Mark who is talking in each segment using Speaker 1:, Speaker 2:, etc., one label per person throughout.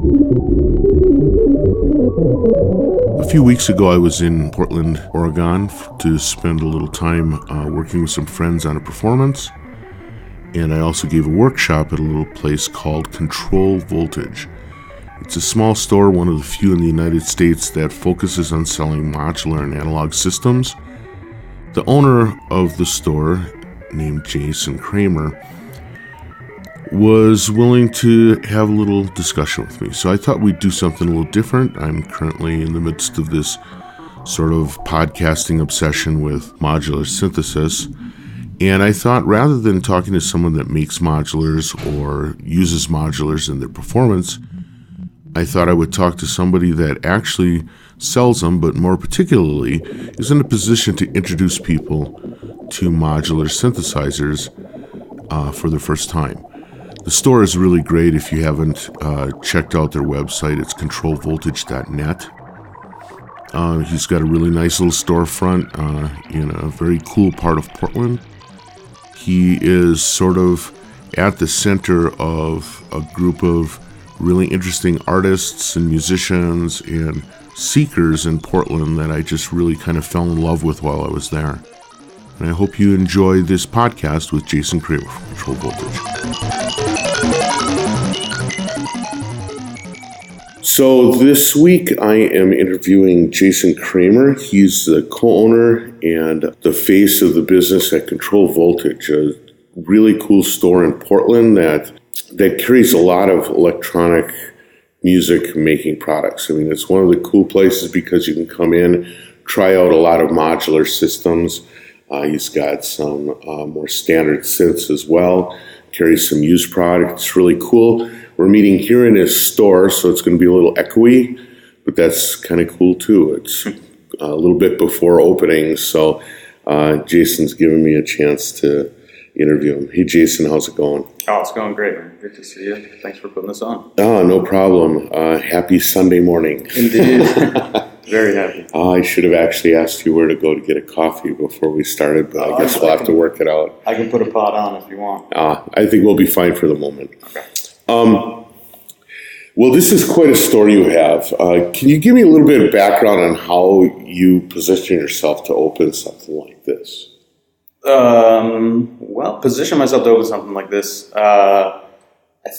Speaker 1: A few weeks ago, I was in Portland, Oregon to spend a little time working with some friends on a performance, and I also gave a workshop at a little place called Control Voltage. It's a small store, one of the few in the United States that focuses on selling modular and analog systems. The owner of the store, named Jason Kramer, was willing to have a little discussion with me. So I thought we'd do something a little different. I'm currently in the midst of this sort of podcasting obsession with modular synthesis. And I thought rather than talking to someone that makes modulars or uses modulars in their performance, I thought I would talk to somebody that actually sells them, but more particularly is in a position to introduce people to modular synthesizers for the first time. The store is really great. If you haven't checked out their website, it's controlvoltage.net. He's got a really nice little storefront in a very cool part of Portland. He is sort of at the center of a group of really interesting artists and musicians and seekers in Portland that I just really kind of fell in love with while I was there. And I hope you enjoy this podcast with Jason Kramer from Control Voltage. So this week I am interviewing Jason Kramer. He's the co-owner and the face of the business at Control Voltage, a really cool store in Portland that carries a lot of electronic music making products. I mean, it's one of the cool places because you can come in, try out a lot of modular systems. He's got some more standard synths as well, carries some used products. It's really cool. We're meeting here in his store, so it's going to be a little echoey, but that's kind of cool too. It's a little bit before opening, so Jason's given me a chance to interview him. Hey, Jason, how's it going?
Speaker 2: Oh, it's going great, man. Good to see you. Thanks for putting this on.
Speaker 1: Oh, no problem. Happy Sunday morning.
Speaker 2: Indeed. Very happy.
Speaker 1: I should have actually asked you where to go to get a coffee before we started, but I guess we'll have to work it out.
Speaker 2: I can put a pot on if you want.
Speaker 1: I think we'll be fine for the moment.
Speaker 2: Okay.
Speaker 1: Well, this is quite a story you have. Can you give me a little bit of background on how you position yourself to open something like this?
Speaker 2: Position myself to open something like this. I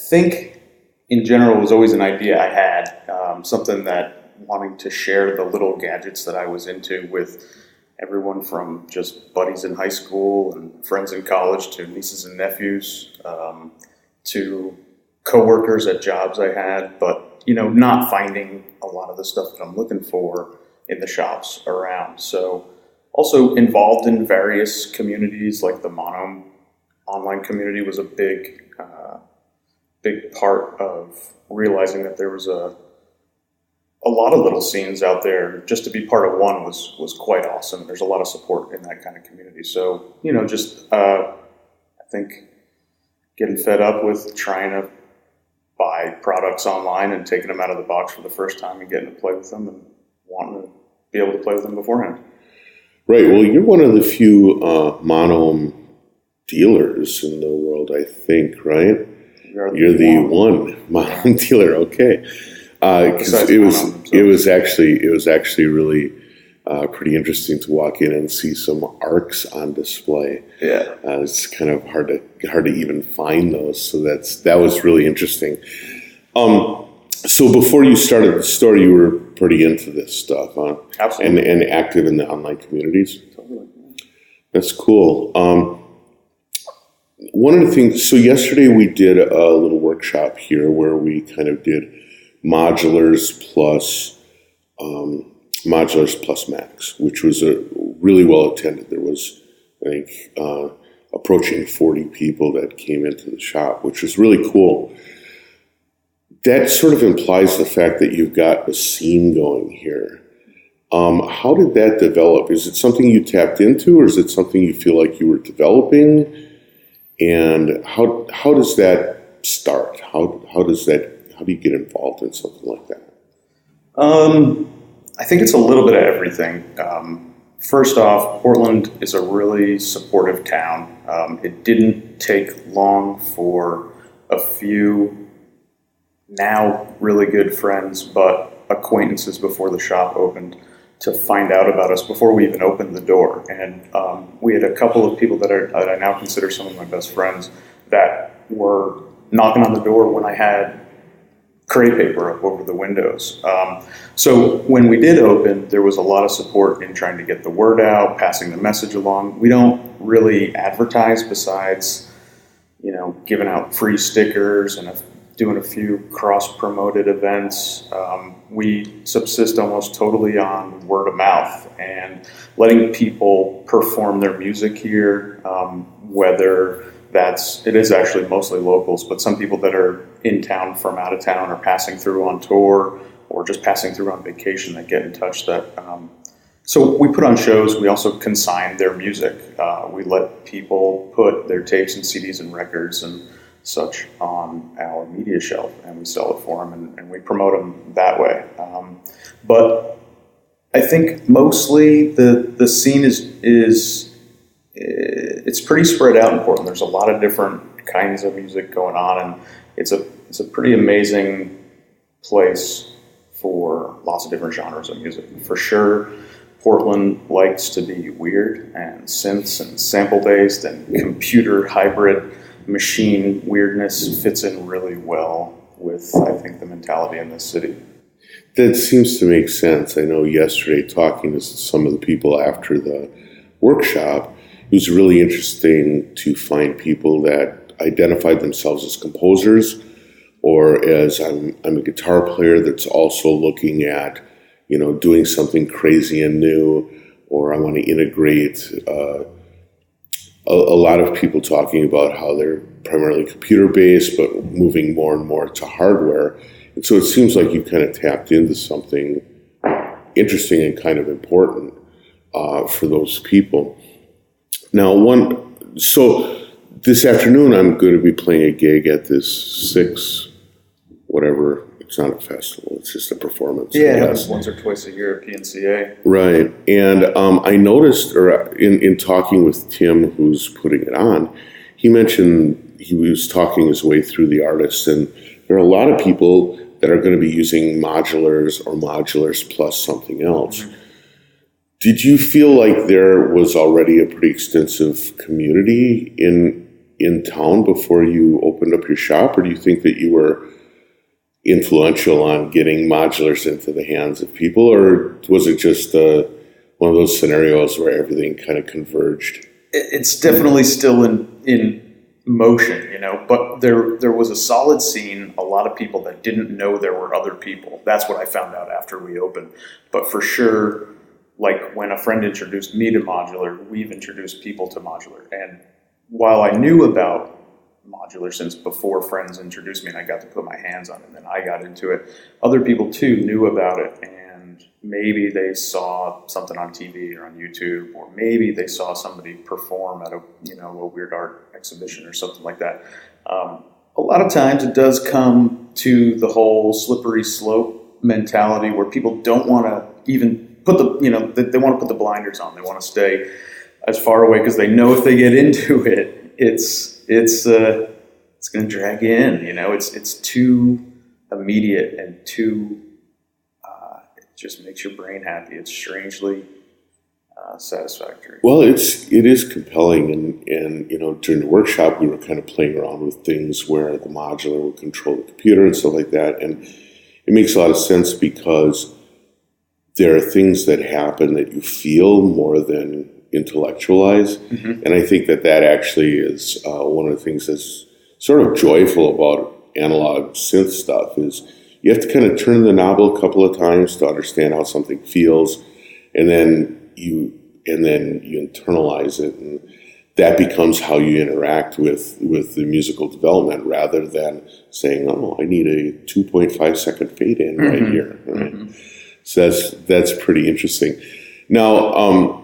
Speaker 2: think, in general, it was always an idea I had, something that wanting to share the little gadgets that I was into with everyone from just buddies in high school and friends in college to nieces and nephews, to coworkers at jobs I had, but, not finding a lot of the stuff that I'm looking for in the shops around. So also involved in various communities, like the mono online community was a big part of realizing that there was a lot of little scenes out there. Just to be part of one was quite awesome. There's a lot of support in that kind of community. So, I think getting fed up with trying to buy products online and taking them out of the box for the first time and getting to play with them and wanting to be able to play with them beforehand.
Speaker 1: Right. Well, you're one of the few mono dealers in the world, I think, right? You're the one mono dealer. Okay. Because it was actually really pretty interesting to walk in and see some ARCs on display.
Speaker 2: Yeah,
Speaker 1: it's kind of hard to even find those. So that was really interesting. So before you started the store, you were pretty into this stuff, huh?
Speaker 2: Absolutely,
Speaker 1: and active in the online communities.
Speaker 2: Totally.
Speaker 1: That's cool. One of the things. So yesterday we did a little workshop here where we kind of did modulars plus Macs, which was a really well attended. There was, I think, approaching 40 people that came into the shop, which was really cool. That sort of implies the fact that you've got a scene going here. How did that develop? Is it something you tapped into, or is it something you feel like you were developing? And how does that start? How do you get involved in something like that?
Speaker 2: I think it's a little bit of everything. First off, Portland is a really supportive town. It didn't take long for a few now really good friends, but acquaintances before the shop opened, to find out about us before we even opened the door. And we had a couple of people that I now consider some of my best friends that were knocking on the door when I had crepe paper up over the windows. So when we did open, there was a lot of support in trying to get the word out, passing the message along. We don't really advertise besides, giving out free stickers and doing a few cross-promoted events. We subsist almost totally on word of mouth and letting people perform their music here, whether it is actually mostly locals, but some people that are in town from out of town or passing through on tour or just passing through on vacation that get in touch. So we put on shows. We also consign their music. We let people put their tapes and CDs and records and such on our media shelf, and we sell it for them, and we promote them that way. But I think mostly the scene is it's pretty spread out in Portland. There's a lot of different kinds of music going on, and it's a pretty amazing place for lots of different genres of music. For sure, Portland likes to be weird and synths and sample-based, and computer hybrid machine weirdness fits in really well with, I think, the mentality in this city.
Speaker 1: That seems to make sense. I know yesterday, talking to some of the people after the workshop, it was really interesting to find people that identified themselves as composers, or as I'm a guitar player that's also looking at, doing something crazy and new, or I want to integrate. A lot of people talking about how they're primarily computer-based, but moving more and more to hardware. And so it seems like you kind of tapped into something interesting and kind of important for those people. Now, so this afternoon I'm going to be playing a gig at this whatever. It's not a festival. It's just a performance.
Speaker 2: Yeah, it happens once or twice a year at PNCA.
Speaker 1: Right. And I noticed, or in talking with Tim, who's putting it on, he mentioned he was talking his way through the artists, and there are a lot of people that are going to be using modulars or modulars plus something else. Mm-hmm. Did you feel like there was already a pretty extensive community in town before you opened up your shop, or do you think that you were influential on getting modulars into the hands of people, or was it just one of those scenarios where everything kind of converged?
Speaker 2: It's definitely still in motion, but there was a solid scene, a lot of people that didn't know there were other people. That's what I found out after we opened. But for sure, like when a friend introduced me to Modular, we've introduced people to Modular. And while I knew about Modular since before friends introduced me and I got to put my hands on it, and then I got into it, other people too knew about it, and maybe they saw something on TV or on YouTube, or maybe they saw somebody perform at a weird art exhibition or something like that. A lot of times it does come to the whole slippery slope mentality where people don't want to even put they want to put the blinders on. They want to stay as far away because they know if they get into it, it's going to drag you in. It's too immediate and too. It just makes your brain happy. It's strangely satisfactory.
Speaker 1: Well, it is compelling, and during the workshop we were kind of playing around with things where the modular would control the computer and stuff like that, and it makes a lot of sense because there are things that happen that you feel more than intellectualize. Mm-hmm. And I think that actually is one of the things that's sort of joyful about analog synth stuff is you have to kind of turn the knob a couple of times to understand how something feels, and then you internalize it, and that becomes how you interact with the musical development, rather than saying, oh, I need a 2.5 second fade in mm-hmm. right here. Right? Mm-hmm. So that's pretty interesting. Now,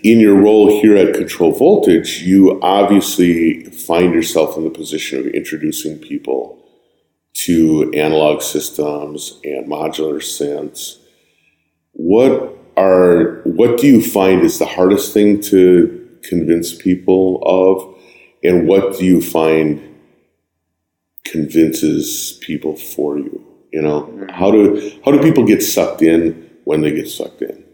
Speaker 1: in your role here at Control Voltage, you obviously find yourself in the position of introducing people to analog systems and modular synths. What do you find is the hardest thing to convince people of, and what do you find convinces people for you? You know, how do people get sucked in when they get sucked in?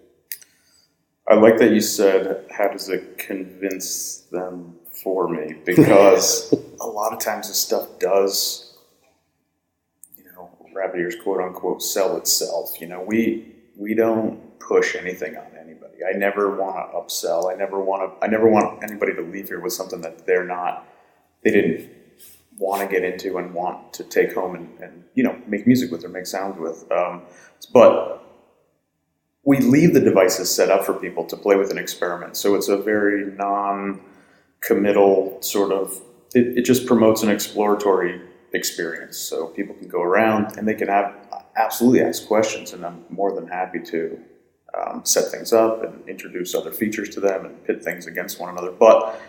Speaker 2: I like that you said, how does it convince them for me? Because a lot of times this stuff does, rabbit ears, quote unquote, sell itself. We don't push anything on anybody. I never want to upsell. I never want anybody to leave here with something that they didn't want to get into and want to take home and make music with or make sounds with. But we leave the devices set up for people to play with and experiment. So it's a very non-committal sort of, it just promotes an exploratory experience. So people can go around and they can absolutely ask questions, and I'm more than happy to set things up and introduce other features to them and pit things against one another. But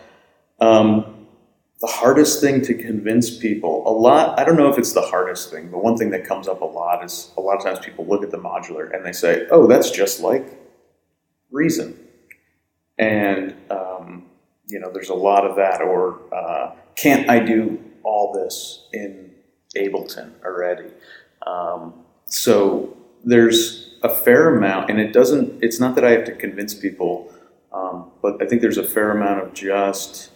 Speaker 2: the hardest thing to convince people, I don't know if it's the hardest thing, but one thing that comes up a lot is a lot of times people look at the Modular and they say, oh, that's just like Reason. And, there's a lot of that, or can't I do all this in Ableton already? So there's a fair amount, and it's not that I have to convince people, but I think there's a fair amount of just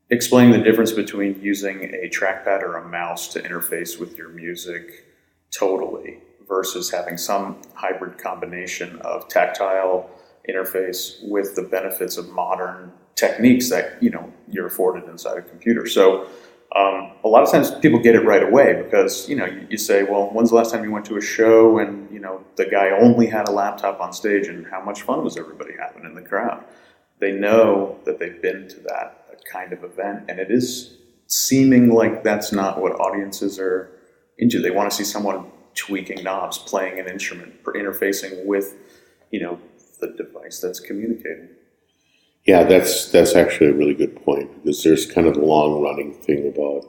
Speaker 2: explaining the difference between using a trackpad or a mouse to interface with your music totally versus having some hybrid combination of tactile interface with the benefits of modern techniques that you're afforded inside a computer. So a lot of times people get it right away because you say, well, when's the last time you went to a show and the guy only had a laptop on stage, and how much fun was everybody having in the crowd? They know that they've been to that kind of event, and it is seeming like that's not what audiences are into. They want to see someone tweaking knobs, playing an instrument, interfacing with the device that's communicating.
Speaker 1: Yeah, that's actually a really good point, because there's kind of the long running thing about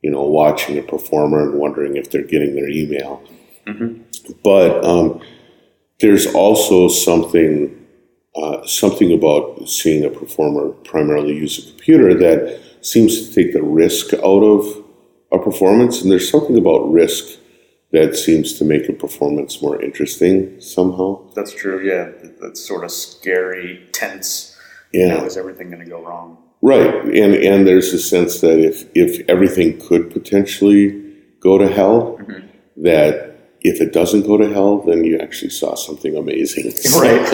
Speaker 1: watching a performer and wondering if they're getting their email. Mm-hmm. But there's also something about seeing a performer primarily use a computer that seems to take the risk out of a performance, and there's something about risk that seems to make a performance more interesting somehow.
Speaker 2: That's true, yeah. That's sort of scary, tense.
Speaker 1: Yeah.
Speaker 2: Is everything going to go wrong?
Speaker 1: Right, and there's a sense that if everything could potentially go to hell, mm-hmm. that if it doesn't go to hell, then you actually saw something amazing.
Speaker 2: Right.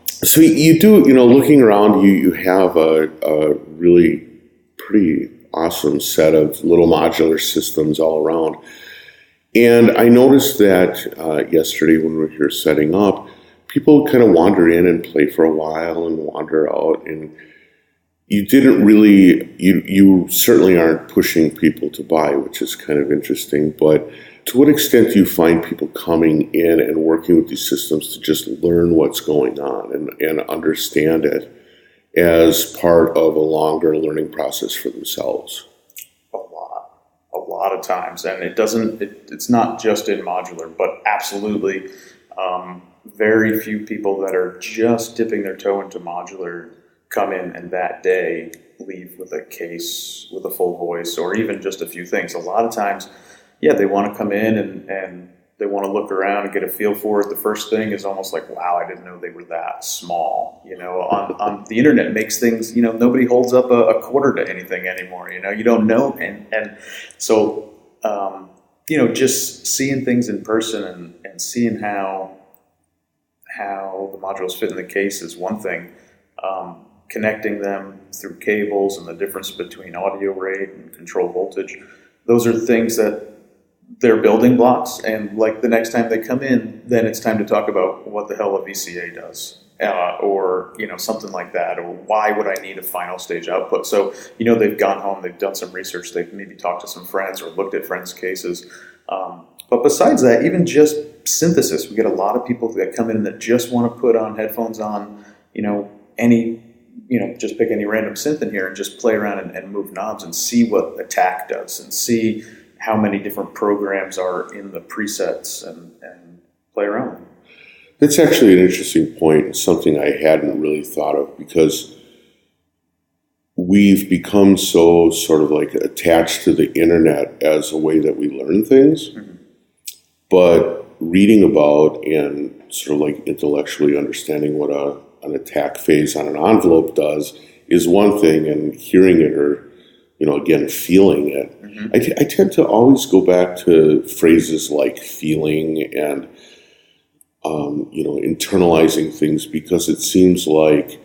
Speaker 1: So you do, looking around, you have a really pretty awesome set of little modular systems all around. And I noticed that yesterday when we were here setting up, people kind of wander in and play for a while and wander out, and you didn't really, you certainly aren't pushing people to buy, which is kind of interesting. But to what extent do you find people coming in and working with these systems to just learn what's going on and understand it as part of a longer learning process for themselves?
Speaker 2: A lot of times. And it's not just in Modular, but absolutely very few people that are just dipping their toe into Modular come in and that day leave with a case with a full voice or even just a few things. A lot of times, they want to come in and they want to look around and get a feel for it. The first thing is almost like, wow, I didn't know they were that small. On the internet makes things, nobody holds up a quarter to anything anymore. You don't know. And so, just seeing things in person and seeing how the modules fit in the case is one thing. Connecting them through cables and the difference between audio rate and control voltage, those are things that they're building blocks, and like the next time they come in, then it's time to talk about what the hell a VCA does, or something like that, or why would I need a final stage output? So they've gone home, they've done some research, they've maybe talked to some friends or looked at friends' cases. But besides that, even just synthesis, we get a lot of people that come in that just want to put on headphones on, just pick any random synth in here and just play around and move knobs and see what attack does and see how many different programs are in the presets and play around.
Speaker 1: That's actually an interesting point, something I hadn't really thought of, because we've become so sort of like attached to the internet as a way that we learn things. Mm-hmm. But reading about and sort of like intellectually understanding what an attack phase on an envelope does is one thing, and hearing it or, again, feeling it. Mm-hmm. I tend to always go back to phrases like feeling and, internalizing things, because it seems like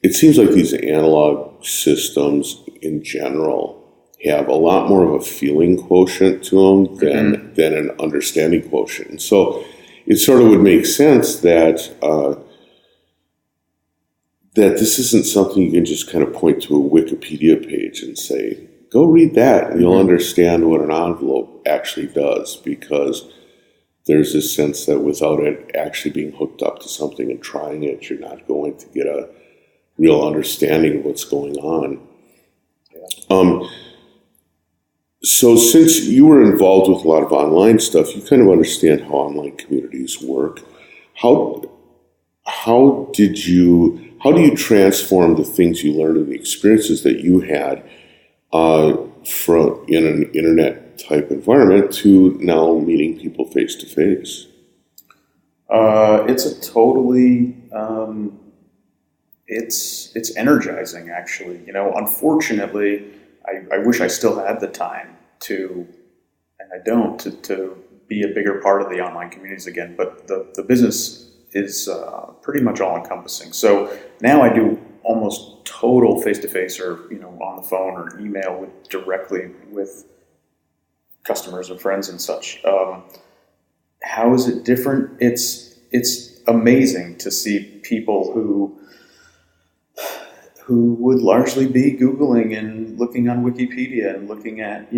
Speaker 1: these analog systems in general have a lot more of a feeling quotient to them than an understanding quotient. And so it sort of would make sense that this isn't something you can just kind of point to a Wikipedia page and say, go read that, and you'll understand what an envelope actually does, because there's this sense that without it actually being hooked up to something and trying it, you're not going to get a real understanding of what's going on. Yeah. So since you were involved with a lot of online stuff, you kind of understand how online communities work. How do you transform the things you learned and the experiences that you had from in an internet type environment to now meeting people face to face?
Speaker 2: It's a totally it's energizing, actually. Unfortunately, I wish I still had the time to, and I don't, to be a bigger part of the online communities again. But the business is pretty much all encompassing. So now I do almost total face-to-face, or on the phone or email directly with customers and friends and such. How is it different? It's amazing to see people who would largely be Googling and looking on Wikipedia and looking at,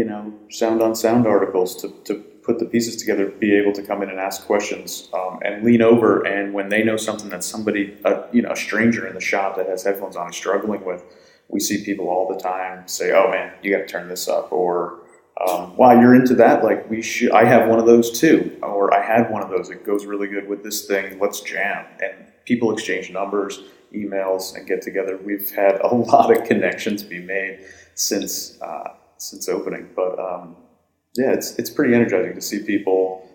Speaker 2: sound on sound articles to put the pieces together, be able to come in and ask questions and lean over. And when they know something that somebody, a stranger in the shop that has headphones on is struggling with, we see people all the time say, oh man, you got to turn this up, or wow, you're into that? Like, I have one of those too, or I had one of those. It goes really good with this thing. Let's jam. And people exchange numbers, emails, and get together. We've had a lot of connections be made since opening. But yeah, it's pretty energizing to see people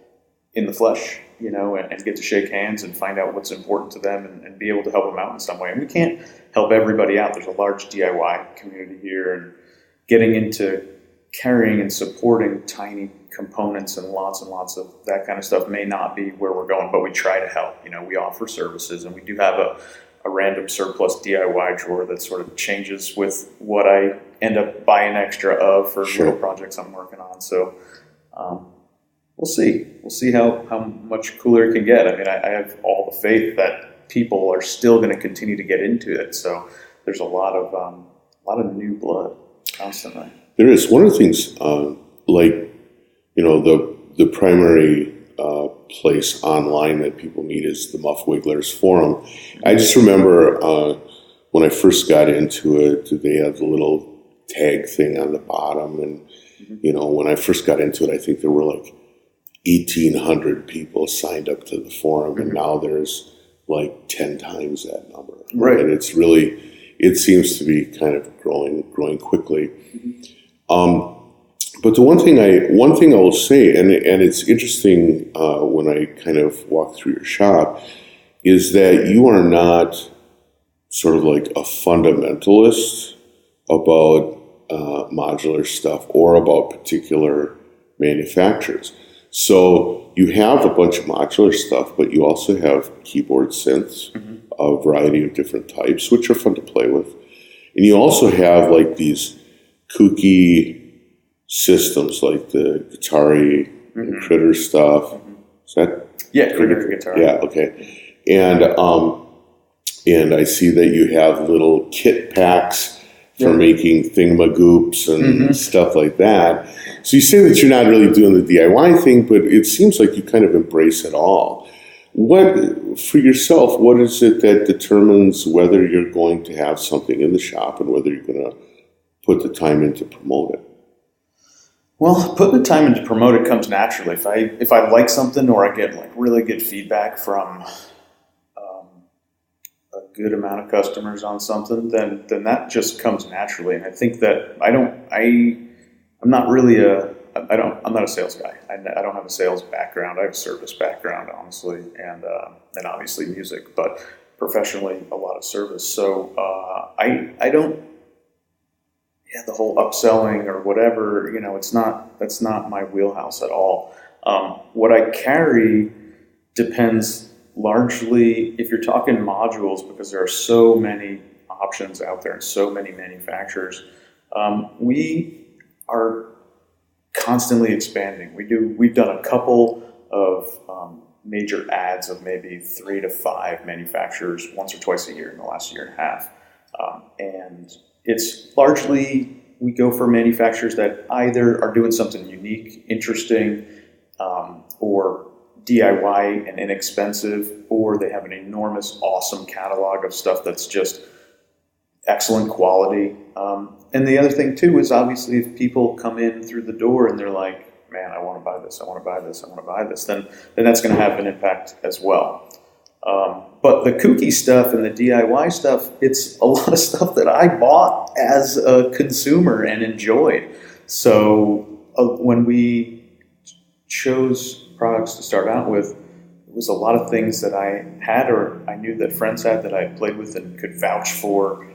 Speaker 2: in the flesh, and get to shake hands and find out what's important to them and be able to help them out in some way. And we can't help everybody out. There's a large DIY community here, and getting into carrying and supporting tiny components and lots of that kind of stuff may not be where we're going, but we try to help. We offer services, and we do have a random surplus DIY drawer that sort of changes with what I end up buying extra of for little projects I'm working on. So we'll see. We'll see how much cooler it can get. I mean, I have all the faith that people are still going to continue to get into it. So there's a lot of new blood constantly.
Speaker 1: There is. One of the things, the primary place online that people meet is the Mufflers Forum. I just remember when I first got into it, they had the little tag thing on the bottom. And, when I first got into it, I think there were like 1,800 people signed up to the forum. And now there's like 10 times that number.
Speaker 2: Right.
Speaker 1: And it seems to be kind of growing quickly. But the one thing I will say, and it's interesting when I kind of walk through your shop, is that you are not sort of like a fundamentalist about modular stuff or about particular manufacturers. So you have a bunch of modular stuff, but you also have keyboard synths, a variety of different types, which are fun to play with. And you also have like these kooky systems like the Guitari and Critter stuff. Is that?
Speaker 2: Yeah, Critter Guitar.
Speaker 1: Yeah, okay. And I see that you have little kit packs for making thingamagoops and stuff like that. So you say that you're not really doing the DIY thing, but it seems like you kind of embrace it all. For yourself, what is it that determines whether you're going to have something in the shop and whether you're going to put the time in to promote it?
Speaker 2: Well, putting the time in to promote it comes naturally. If I like something, or I get like really good feedback from a good amount of customers on something, then that just comes naturally. And I think that I'm not really I'm not a sales guy. I don't have a sales background. I have a service background, honestly, and obviously music, but professionally a lot of service. So I don't. Yeah, the whole upselling or whatever, that's not my wheelhouse at all. What I carry depends largely, if you're talking modules, because there are so many options out there and so many manufacturers. We are constantly expanding. We've done a couple of major ads of maybe 3 to 5 manufacturers once or twice a year in the last year and a half, and it's largely we go for manufacturers that either are doing something unique, interesting, or DIY and inexpensive, or they have an enormous, awesome catalog of stuff that's just excellent quality. And the other thing too is obviously if people come in through the door and they're like, man, I want to buy this, I want to buy this, I want to buy this, then that's going to have an impact as well. But the kooky stuff and the DIY stuff, it's a lot of stuff that I bought as a consumer and enjoyed. So when we chose products to start out with, it was a lot of things that I had or I knew that friends had that I played with and could vouch for,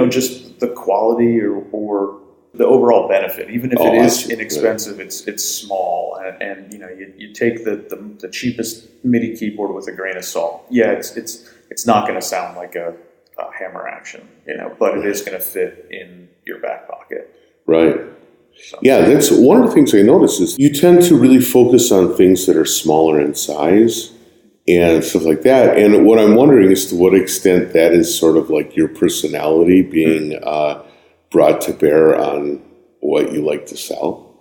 Speaker 2: just the quality or the overall benefit. Even if it is inexpensive, it's small, and you take the cheapest MIDI keyboard with a grain of salt. Yeah, it's not going to sound like a hammer action, but it is going to fit in your back pocket.
Speaker 1: Right. So. Yeah, that's one of the things I notice is you tend to really focus on things that are smaller in size and stuff like that. And what I'm wondering is to what extent that is sort of like your personality being brought to bear on what you like to sell?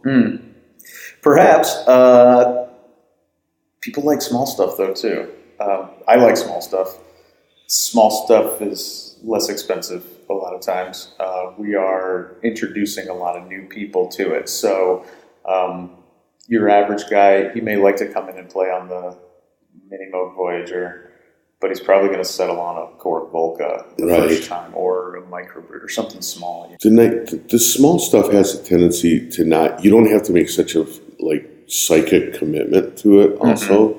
Speaker 2: Perhaps. People like small stuff, though, too. I like small stuff. Small stuff is less expensive a lot of times. We are introducing a lot of new people to it. So your average guy, he may like to come in and play on the Mini Moog Voyager, but he's probably going to settle on a Korg Volca the first time, or a microbrute or something small.
Speaker 1: The small stuff has a tendency to not. You don't have to make such a psychic commitment to it. Also,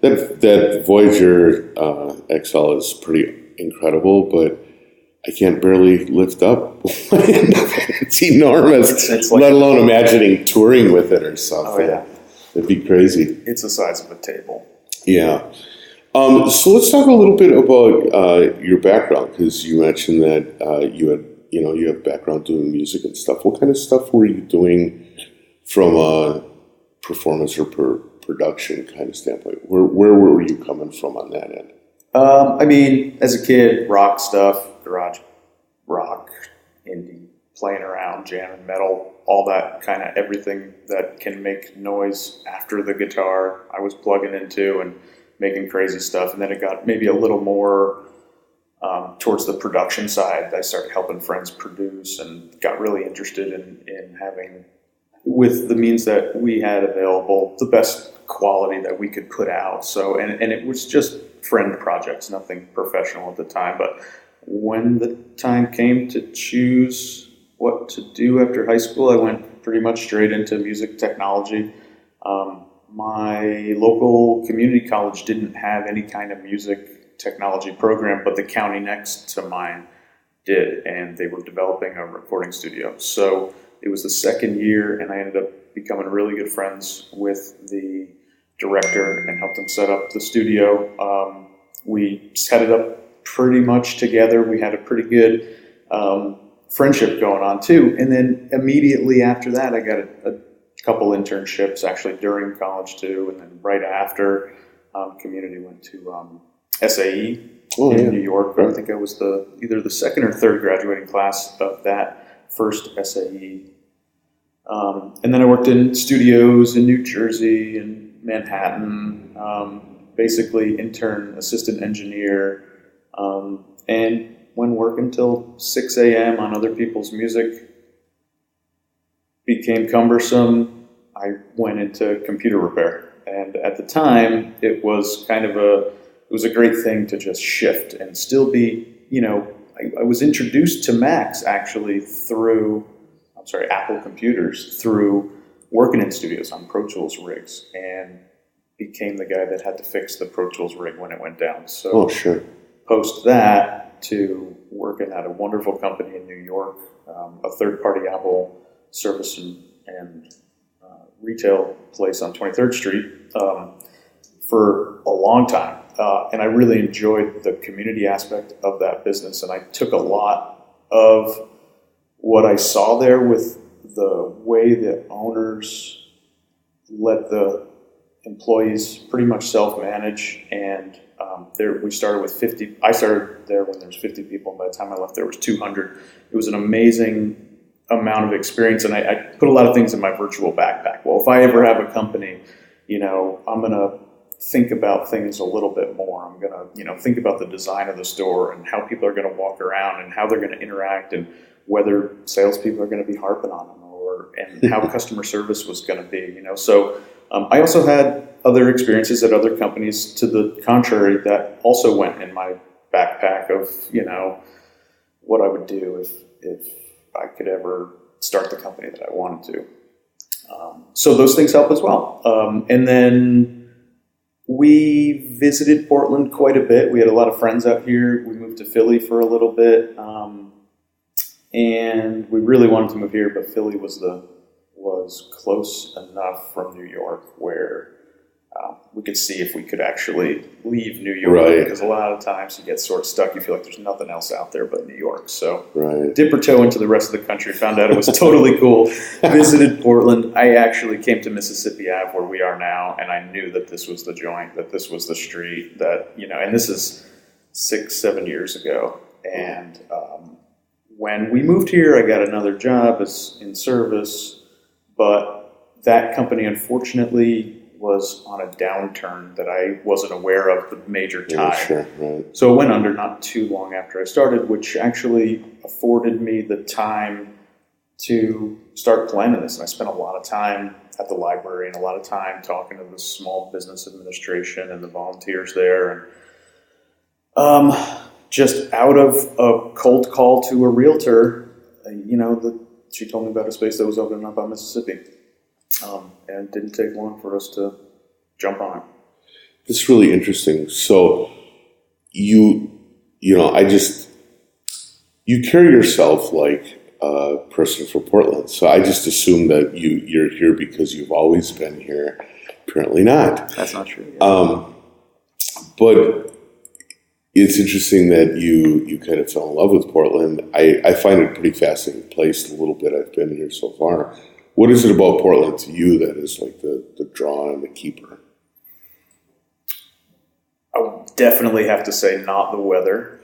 Speaker 1: that Voyager XL is pretty incredible, but I can't barely lift up. It's enormous. It's like, let alone imagining touring with it or something. Oh, yeah. It'd be crazy.
Speaker 2: It's the size of a table.
Speaker 1: Yeah. So let's talk a little bit about your background, because you mentioned that you have background doing music and stuff. What kind of stuff were you doing from a performance or production kind of standpoint? Where were you coming from on that end?
Speaker 2: As a kid, rock stuff, garage rock, indie, playing around, jamming, metal, all that kind of everything that can make noise after the guitar, I was plugging into and making crazy stuff. And then it got maybe a little more towards the production side. I started helping friends produce and got really interested in having, with the means that we had available, the best quality that we could put out. So, and it was just friend projects, nothing professional at the time. But when the time came to choose what to do after high school, I went pretty much straight into music technology. My local community college didn't have any kind of music technology program, but the county next to mine did, and they were developing a recording studio. So it was the second year, and I ended up becoming really good friends with the director and helped him set up the studio. We set it up pretty much together. We had a pretty good friendship going on too. And then immediately after that, I got a couple internships actually during college too. And then right after, community went to SAE in New York. I think I was either the second or third graduating class of that first SAE. And then I worked in studios in New Jersey and Manhattan, basically intern, assistant engineer, and when working till 6 a.m. on other people's music became cumbersome, I went into computer repair. And at the time, it was was a great thing to just shift and still be, I was introduced to Macs actually through, Apple computers, through working in studios on Pro Tools rigs, and became the guy that had to fix the Pro Tools rig when it went down. So post that to working at a wonderful company in New York, a third-party Apple service and retail place on 23rd Street for a long time. And I really enjoyed the community aspect of that business. And I took a lot of what I saw there with the way that owners let the employees pretty much self-manage. And we started with 50. I started there when there was 50 people. And by the time I left, there was 200. It was an amazing amount of experience. And I put a lot of things in my virtual backpack. Well, if I ever have a company, I'm going to think about things a little bit more. I'm going to, think about the design of the store and how people are going to walk around and how they're going to interact and whether salespeople are going to be harping on them and how customer service was going to be, So I also had other experiences at other companies to the contrary that also went in my backpack of, what I would do if I could ever start the company that I wanted to. So those things help as well. And then we visited Portland quite a bit. We had a lot of friends out here. We moved to Philly for a little bit. And we really wanted to move here, but Philly was close enough from New York where we could see if we could actually leave New York.
Speaker 1: Right.
Speaker 2: Because a lot of times you get sort of stuck. You feel like there's nothing else out there but New York. So
Speaker 1: dip
Speaker 2: our toe into the rest of the country, found out it was totally cool. Visited Portland. I actually came to Mississippi Ave where we are now, and I knew that this was the joint, that this was the street, that, and this is 6-7 years ago. And when we moved here, I got another job in service, but that company, unfortunately, was on a downturn that I wasn't aware of the major time.
Speaker 1: Sure, right.
Speaker 2: So it went under not too long after I started, which actually afforded me the time to start planning this. And I spent a lot of time at the library and a lot of time talking to the small business administration and the volunteers there. And just out of a cold call to a realtor, she told me about a space that was opening up on Mississippi. And it didn't take long for us to jump on it.
Speaker 1: It's really interesting. So you carry yourself like a person from Portland. So I just assume that you're here because you've always been here. Apparently not.
Speaker 2: That's not true. Yeah.
Speaker 1: But it's interesting that you kind of fell in love with Portland. I find it a pretty fascinating place, the little bit I've been here so far. What is it about Portland to you that is like the draw and the keeper?
Speaker 2: I would definitely have to say not the weather.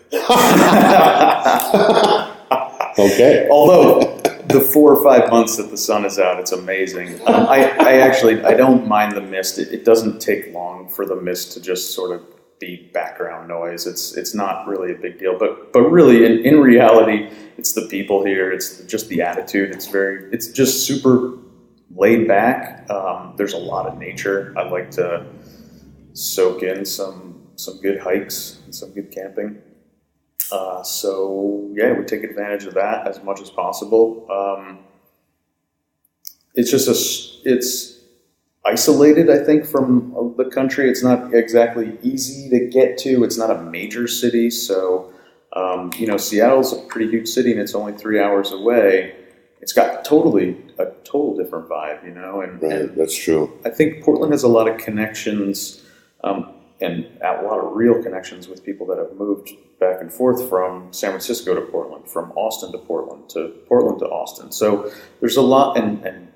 Speaker 1: Okay.
Speaker 2: Although the 4 or 5 months that the sun is out, it's amazing. I don't mind the mist. It doesn't take long for the mist to just sort of be background noise. It's not really a big deal, but really in reality, it's the people here. It's just the attitude. It's just super laid back. There's a lot of nature. I like to soak in some good hikes and some good camping. So yeah, we take advantage of that as much as possible. It's isolated, I think, from the country. It's not exactly easy to get to. It's not a major city, so Seattle's a pretty huge city, and it's only 3 hours away. It's got a total different vibe, and
Speaker 1: that's true.
Speaker 2: I think Portland has a lot of connections, and a lot of real connections with people that have moved back and forth from San Francisco to Portland, from Austin to Portland to Austin. So there's a lot, and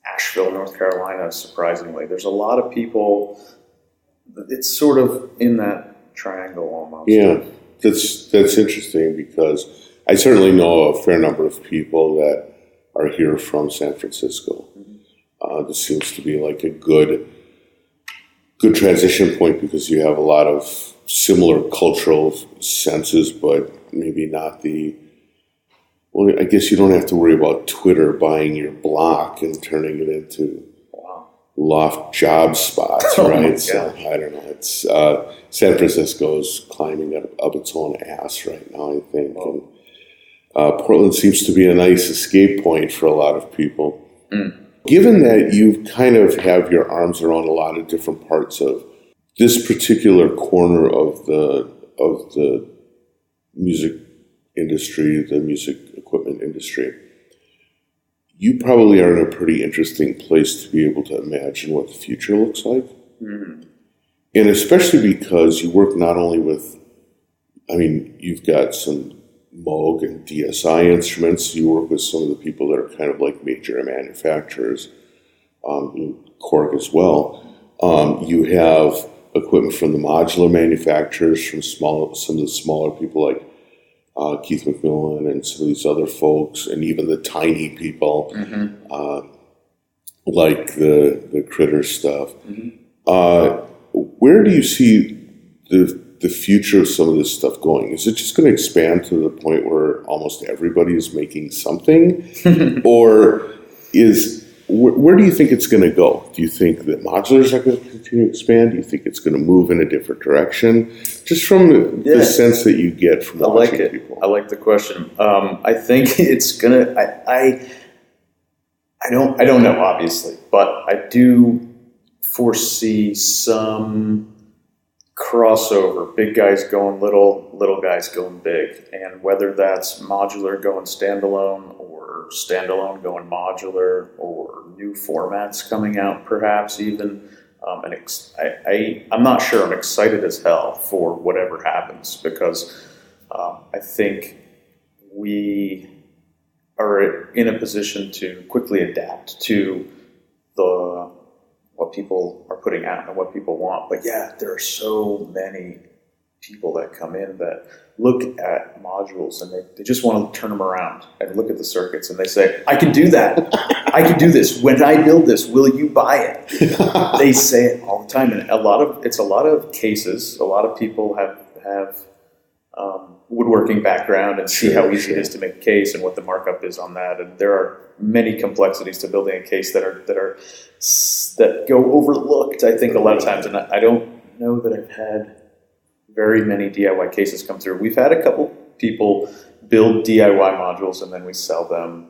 Speaker 2: Asheville, North Carolina, surprisingly. There's a lot of people. It's sort of in that triangle almost.
Speaker 1: Yeah, that's interesting because I certainly know a fair number of people that are here from San Francisco. Mm-hmm. This seems to be like a good transition point because you have a lot of similar cultural senses, but maybe not well, I guess you don't have to worry about Twitter buying your block and turning it into loft job spots,
Speaker 2: Oh my
Speaker 1: right? So
Speaker 2: gosh.
Speaker 1: I don't know. It's San Francisco's climbing up its own ass right now, I think. And Portland seems to be a nice escape point for a lot of people. Given that you kind of have your arms around a lot of different parts of this particular corner of the music industry, the music equipment industry, you probably are in a pretty interesting place to be able to imagine what the future looks like. And especially because you work not only with, you've got some Moog and DSI instruments, you work with some of the people that are kind of like major manufacturers, Korg as well. You have equipment from the modular manufacturers, from some of the smaller people like Keith McMillan and some of these other folks, and even the tiny people like the Critter stuff. Where do you see the future of some of this stuff going? Is it just going to expand to the point where almost everybody is making something? Or where do you think it's going to go? Do you think that modulars are going to continue to expand? Do you think it's going to move in a different direction? Just from the sense that you get from watching people.
Speaker 2: I like the question. I think it's going to, I don't know, obviously, but I do foresee some crossover, big guys going little, little guys going big, and whether that's modular going standalone or standalone going modular or new formats coming out perhaps even, I'm not sure. I'm excited as hell for whatever happens because I think we are in a position to quickly adapt to what people are putting out and what people want. But yeah, there are so many people that come in that look at modules and they just want to turn them around and look at the circuits and they say, I can do that. I can do this. When I build this, will you buy it? They say it all the time. And it's a lot of cases. A lot of people have woodworking background and see how easy it is to make a case and what the markup is on that. And there are many complexities to building a case that go overlooked, I think, a lot of times. And I don't know that I've had very many DIY cases come through. We've had a couple people build DIY modules and then we sell them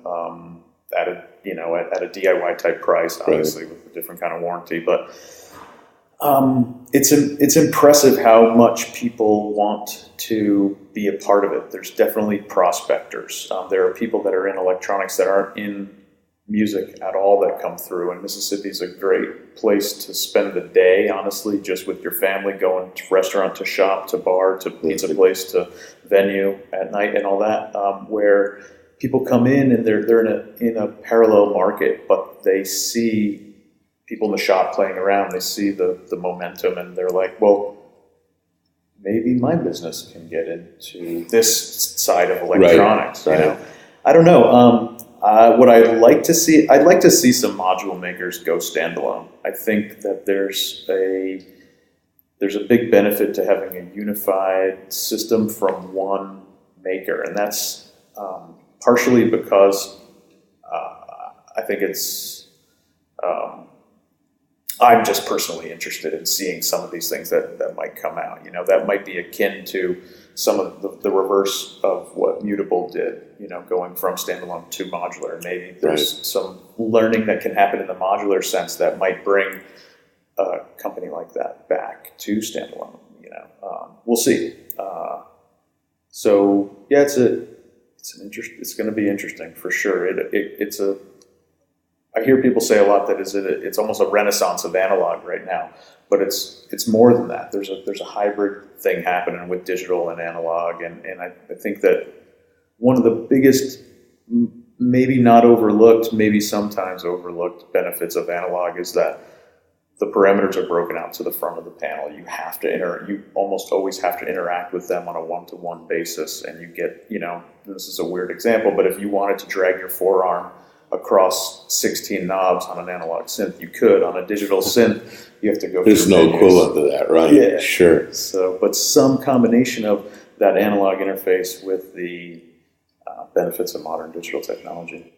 Speaker 2: at a DIY type price, obviously with a different kind of warranty. But it's impressive how much people want to be a part of it. There's definitely prospectors. There are people that are in electronics that aren't in music at all that come through. And Mississippi is a great place to spend the day, honestly, just with your family, going to restaurant, to shop, to bar, to pizza place, to venue at night and all that, where people come in and they're in a parallel market, but they see people in the shop playing around, they see the momentum, and they're like, well, maybe my business can get into this side of electronics.
Speaker 1: Right.
Speaker 2: You know, I don't know. What I'd like to see some module makers go standalone. I think that there's a big benefit to having a unified system from one maker, and that's partially because I think it's. I'm just personally interested in seeing some of these things that might come out. You know, that might be akin to some of the reverse of what Mutable did, you know, going from standalone to modular. Maybe there's some learning that can happen in the modular sense that might bring a company like that back to standalone, you know. We'll see. So yeah, it's going to be interesting for sure. I hear people say a lot that it's almost a renaissance of analog right now, but it's more than that. There's a hybrid thing happening with digital and analog, and I think that one of the biggest, maybe not overlooked, maybe sometimes overlooked benefits of analog is that the parameters are broken out to the front of the panel. You almost always have to interact with them on a one-to-one basis, and you get, you know, this is a weird example, but if you wanted to drag your forearm across 16 knobs on an analog synth, you could. On a digital synth, you have to go
Speaker 1: There's no equivalent to that, right?
Speaker 2: Yeah.
Speaker 1: Sure.
Speaker 2: So, but some combination of that analog interface with the benefits of modern digital technology.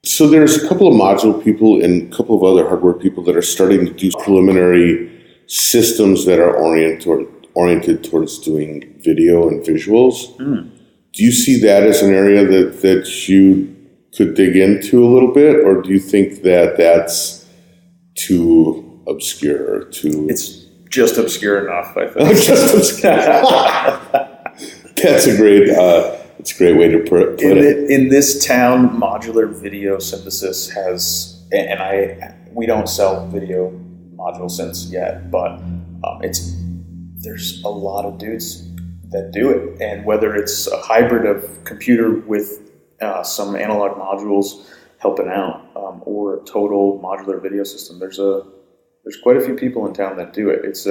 Speaker 1: So there's a couple of module people and a couple of other hardware people that are starting to do preliminary systems that are oriented towards doing video and visuals. Do you see that as an area that you could dig into a little bit, or do you think that that's too obscure?
Speaker 2: It's just obscure enough, I think.
Speaker 1: Just obscure. That's a great way to put it.
Speaker 2: In this town, modular video synthesis has, and we don't sell video module synths yet, but there's a lot of dudes that do it, and whether it's a hybrid of computer with some analog modules helping out, or a total modular video system, there's quite a few people in town that do it. It's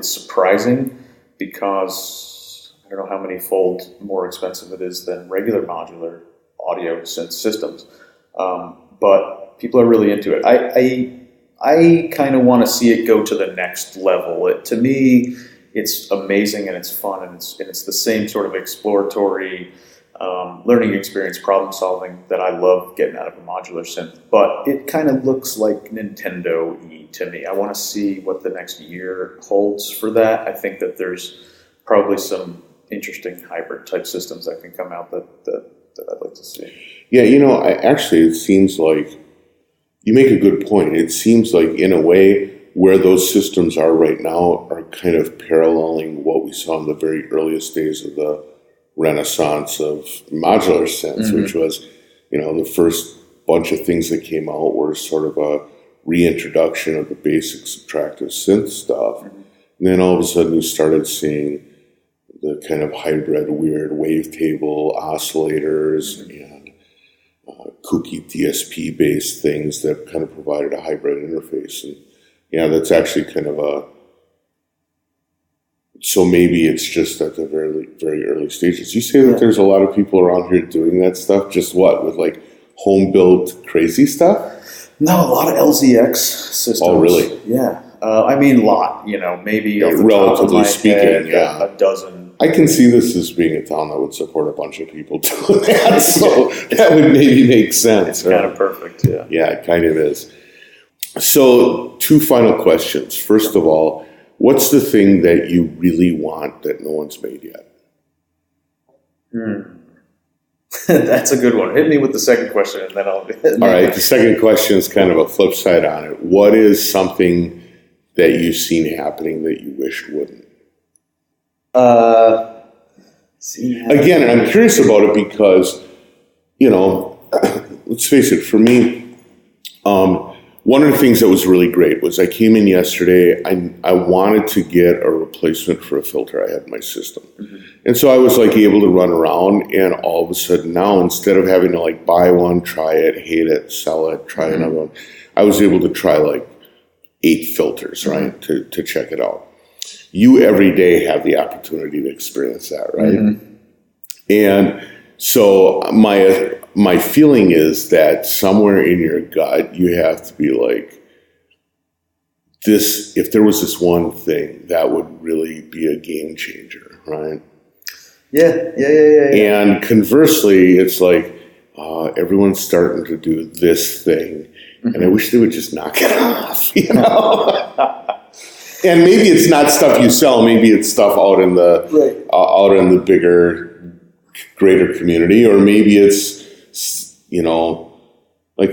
Speaker 2: surprising because I don't know how many fold more expensive it is than regular modular audio synth systems, but people are really into it. I kind of want to see it go to the next level. To me, it's amazing and it's fun, and it's the same sort of exploratory learning experience, problem solving that I love getting out of a modular synth. But it kind of looks like Nintendo-y to me. I want to see what the next year holds for that. I think that there's probably some interesting hybrid type systems that can come out that I'd like to see. Yeah,
Speaker 1: it seems like you make a good point. It seems like, in a way, where those systems are right now are kind of paralleling what we saw in the very earliest days of the renaissance of modular synths, which was, the first bunch of things that came out were sort of a reintroduction of the basic subtractive synth stuff. And then all of a sudden you started seeing the kind of hybrid, weird wavetable oscillators and kooky DSP-based things that kind of provided a hybrid interface. And that's actually kind of so maybe it's just at the very, very early stages. You say that there's a lot of people around here doing that stuff, just with like home-built crazy stuff?
Speaker 2: No, a lot of LZX systems.
Speaker 1: Oh, really?
Speaker 2: Yeah. I mean, a lot, maybe off the
Speaker 1: relatively
Speaker 2: top of my
Speaker 1: speaking,
Speaker 2: head, a dozen.
Speaker 1: I can see this as being a town that would support a bunch of people doing that, so that would maybe make sense.
Speaker 2: It's kind of perfect, yeah.
Speaker 1: Yeah, it kind of is. So, 2 final questions. First of all, what's the thing that you really want that no one's made yet?
Speaker 2: That's a good one. Hit me with the second question, and then I'll...
Speaker 1: All right, the second question is kind of a flip side on it. What is something that you've seen happening that you wished wouldn't? Again, I'm curious about it because, let's face it, for me, one of the things that was really great was I came in yesterday, I wanted to get a replacement for a filter I had in my system. And so I was able to run around, and all of a sudden now, instead of having to buy one, try it, hate it, sell it, try another one, I was able to try 8 filters, right, to check it out. You every day have the opportunity to experience that, right? And so my feeling is that somewhere in your gut, you have to be this, if there was this one thing, that would really be a game changer, right?
Speaker 2: Yeah.
Speaker 1: And conversely, it's everyone's starting to do this thing, and I wish they would just knock it off, And maybe it's not stuff you sell. Maybe it's stuff out in the bigger, greater community, or maybe it's we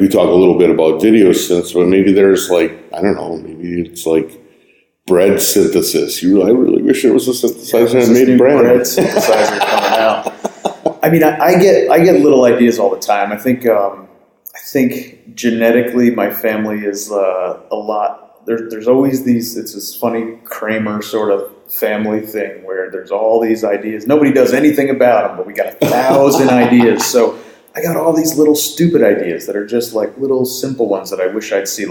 Speaker 1: talk a little bit about video synths, but maybe there's I don't know, maybe it's bread synthesis. I really wish there was a synthesizer that made bread.
Speaker 2: Bread synthesizer coming out. I mean, I get little ideas all the time. I think genetically, my family is a lot. There's always these. It's this funny Kramer sort of family thing where there's all these ideas. Nobody does anything about them, but we got 1,000 ideas. So I got all these little stupid ideas that are just little simple ones that I wish I'd see.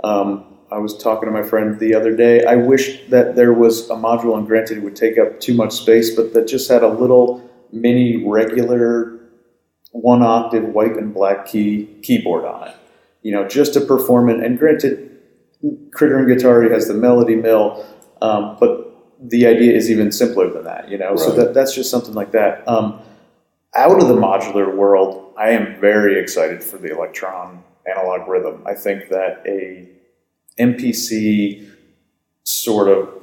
Speaker 2: I was talking to my friend the other day. I wish that there was a module, and granted it would take up too much space, but that just had a little mini regular 1-octave white and black keyboard on it. Just to perform it. And granted, Critter and Guitar has the melody mill, but the idea is even simpler than that,
Speaker 1: Right.
Speaker 2: So that's just something like that. Out of the modular world, I am very excited for the Electron analog rhythm. I think that a MPC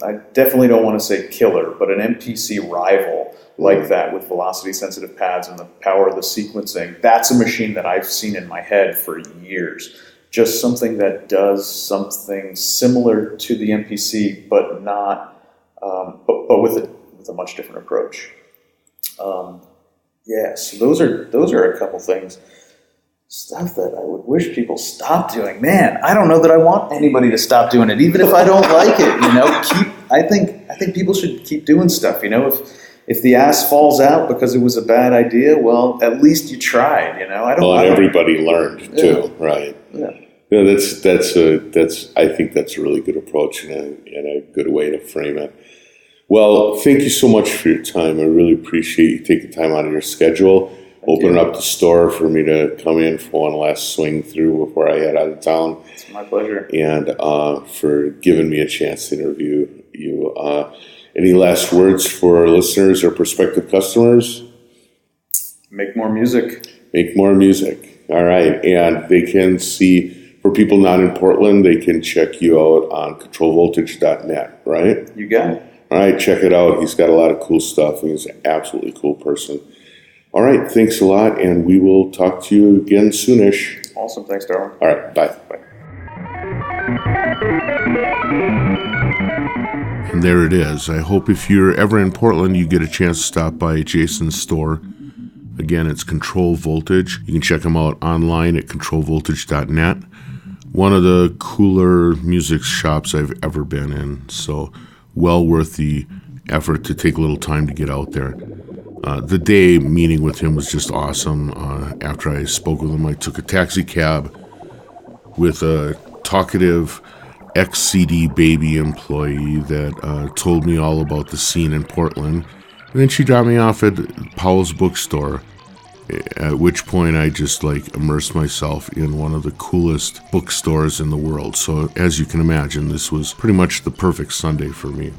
Speaker 2: I definitely don't want to say killer, but an MPC rival like that with velocity sensitive pads and the power of the sequencing, that's a machine that I've seen in my head for years. Just something that does something similar to the MPC, but not, but with a much different approach. So those are a couple things. Stuff that I would wish people stopped doing. Man, I don't know that I want anybody to stop doing it, even if I don't like it. I think people should keep doing stuff. If the ass falls out because it was a bad idea, well, at least you tried.
Speaker 3: Everybody learned too, right?
Speaker 2: Yeah.
Speaker 3: I think that's a really good approach and a good way to frame it. Well, thank you so much for your time. I really appreciate you taking time out of your schedule. Opening up the store for me to come in for one last swing through before I head out of town.
Speaker 2: It's my pleasure.
Speaker 3: And for giving me a chance to interview you. Any last words for our listeners or prospective customers?
Speaker 2: Make more music.
Speaker 3: Make more music. All right. And they can see, for people not in Portland, they can check you out on controlvoltage.net, right?
Speaker 2: You got it.
Speaker 3: All right. Check it out. He's got a lot of cool stuff, and he's an absolutely cool person. All right, thanks a lot, and we will talk to you again soonish.
Speaker 2: Awesome, thanks, Darwin.
Speaker 3: All right, bye.
Speaker 1: And there it is. I hope if you're ever in Portland, you get a chance to stop by Jason's store. Again, it's Control Voltage. You can check him out online at controlvoltage.net. One of the cooler music shops I've ever been in, so well worth the effort to take a little time to get out there. The day meeting with him was just awesome. After I spoke with him, I took a taxi cab with a talkative ex-CD Baby employee that told me all about the scene in Portland. And then she dropped me off at Powell's bookstore, at which point I just immersed myself in one of the coolest bookstores in the world. So as you can imagine, this was pretty much the perfect Sunday for me.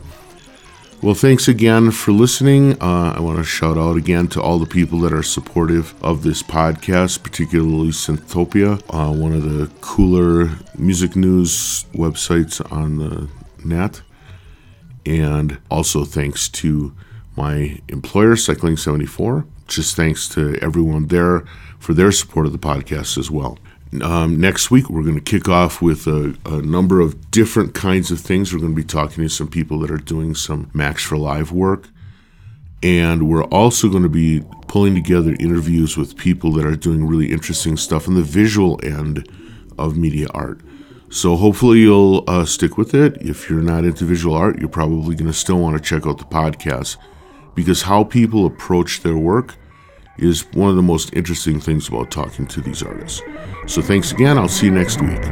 Speaker 1: Well, thanks again for listening. I want to shout out again to all the people that are supportive of this podcast, particularly Synthopia, one of the cooler music news websites on the net. And also thanks to my employer, Cycling 74. Just thanks to everyone there for their support of the podcast as well. Next week, we're going to kick off with a number of different kinds of things. We're going to be talking to some people that are doing some Max for Live work. And we're also going to be pulling together interviews with people that are doing really interesting stuff in the visual end of media art. So hopefully you'll stick with it. If you're not into visual art, you're probably going to still want to check out the podcast, because how people approach their work is one of the most interesting things about talking to these artists. So thanks again. I'll see you next week.